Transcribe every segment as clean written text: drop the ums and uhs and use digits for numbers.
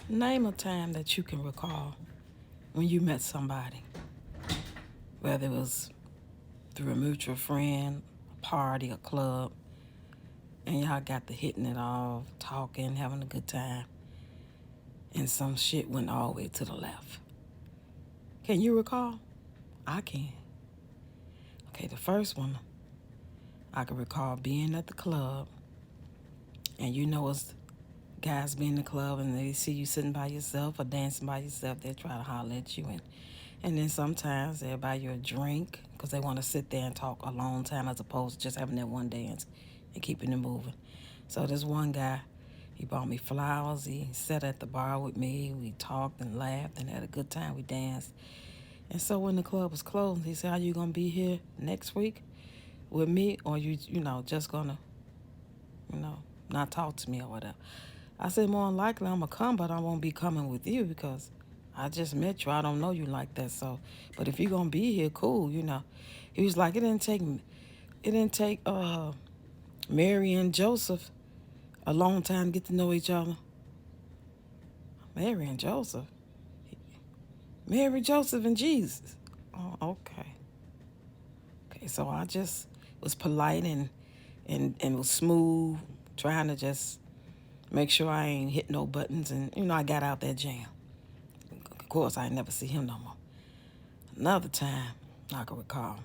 Name a time that you can recall when you met somebody, whether it was through a mutual friend, a party, a club, and y'all got to hitting it off, talking, having a good time, and some shit went all the way to the left. Can you recall? I can. Okay, the first one, I can recall being at the club, and it's guys be in the club and they see you sitting by yourself or dancing by yourself, they try to holler at you. And then sometimes they'll buy you a drink because they want to sit there and talk a long time as opposed to just having that one dance and keeping it moving. So this one guy, he bought me flowers. He sat at the bar with me. We talked and laughed and had a good time. We danced. And so when the club was closed, he said, "Are you going to be here next week with me, or just going to, not talk to me or whatever?" I said, "More than likely, I'm going to come, but I won't be coming with you because I just met you. I don't know you like that. So, but if you're going to be here, cool. He was like, it didn't take Mary and Joseph a long time to get to know each other. Mary and Joseph? Mary, Joseph, and Jesus. Oh, okay. Okay, so I just was polite and was smooth, trying to just make sure I ain't hit no buttons. And, I got out that jam. Of course, I ain't never see him no more. Another time, I can recall.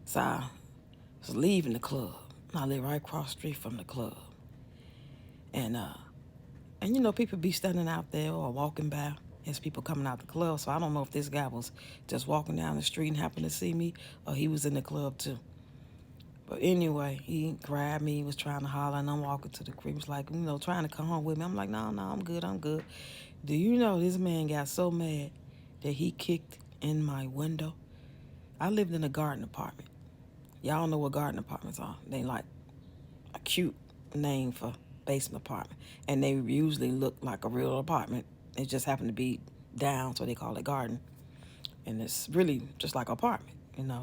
So I was leaving the club. I live right across the street from the club. And people be standing out there or walking by as people coming out the club. So I don't know if this guy was just walking down the street and happened to see me or he was in the club too. But anyway, he grabbed me, was trying to holler, and I'm walking to the crib. He was like, trying to come home with me. I'm like, no, I'm good. Do you know this man got so mad that he kicked in my window? I lived in a garden apartment. Y'all know what garden apartments are. They like a cute name for basement apartment. And they usually look like a real apartment. It just happened to be down, so they call it garden. And it's really just like an apartment,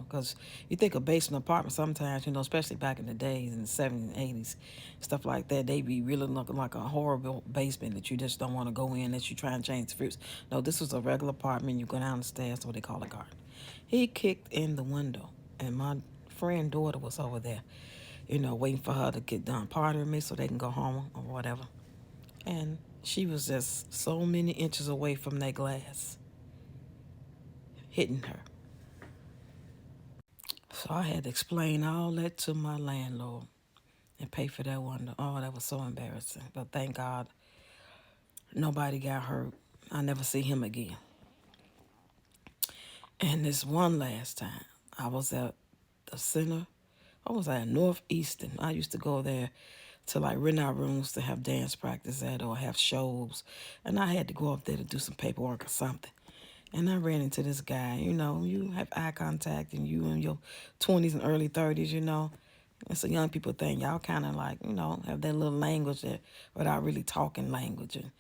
because you think of basement apartment sometimes, especially back in the days in the 70s and 80s, stuff like that, they be really looking like a horrible basement that you just don't want to go in unless you try and change the fruits. No, this was a regular apartment. You go down the stairs, so they call it garden. He kicked in the window, and my friend daughter was over there, waiting for her to get done partying with me so they can go home or whatever. And she was just so many inches away from that glass, hitting her. So I had to explain all that to my landlord and pay for that one. Oh, that was so embarrassing. But thank God nobody got hurt. I never see him again. And this one last time, I was at the center. I was at Northeastern. I used to go there to rent out rooms to have dance practice at or have shows. And I had to go up there to do some paperwork or something. And I ran into this guy. You have eye contact and you in your 20s and early 30s. It's a young people thing. Y'all kind of have that little language that without really talking language. And,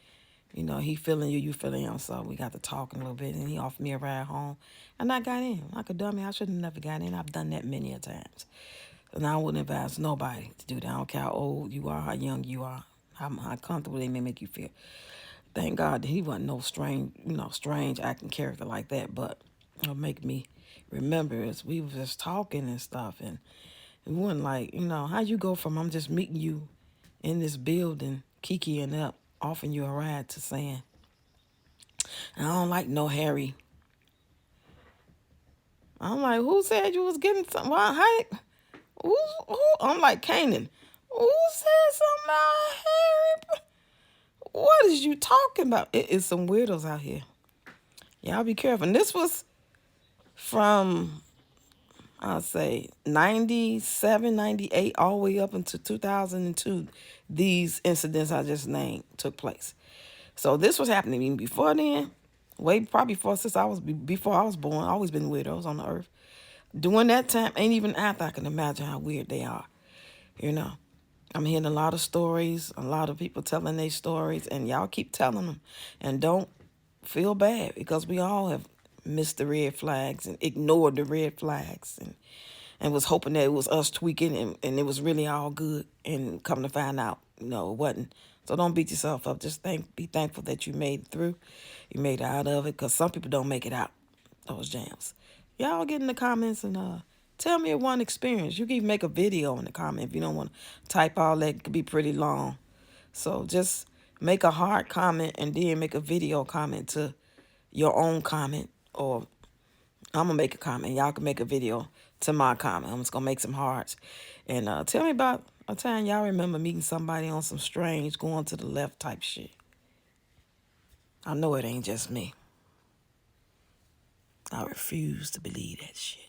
he feeling you, you feeling him. So we got to talking a little bit and he offered me a ride home. And I got in. Like a dummy, I should have never got in. I've done that many a times. And I wouldn't advise nobody to do that. I don't care how old you are, how young you are, how comfortable they may make you feel. Thank God that he wasn't no strange acting character like that. But it'll make me remember as we were just talking and stuff. And it wasn't how you go from I'm just meeting you in this building, kikiing up, offering you a ride to saying, I don't like no Harry. I'm like, who said you was getting something? Who? I'm like, Canaan. Who said something about Harry? What is you talking about? It is some weirdos out here. Y'all be careful. And this was from, I'll say, 97, 98, all the way up into 2002. These incidents I just named took place. So this was happening even before then. Probably before I was born. Always been weirdos on the earth. During that time, ain't even after I can imagine how weird they are. I'm hearing a lot of stories, a lot of people telling their stories, and y'all keep telling them. And don't feel bad because we all have missed the red flags and ignored the red flags and was hoping that it was us tweaking and it was really all good and come to find out No, it wasn't. So don't beat yourself up. Just be thankful that you made it through. You made it out of it, because some people don't make it out those jams. Y'all get in the comments and tell me one experience. You can even make a video in the comment if you don't want to type all that. It could be pretty long. So just make a hard comment and then make a video comment to your own comment, or I'm going to make a comment. Y'all can make a video to my comment. I'm just going to make some hearts. And tell me about a time y'all remember meeting somebody on some strange going to the left type shit. I know it ain't just me. I refuse to believe that shit.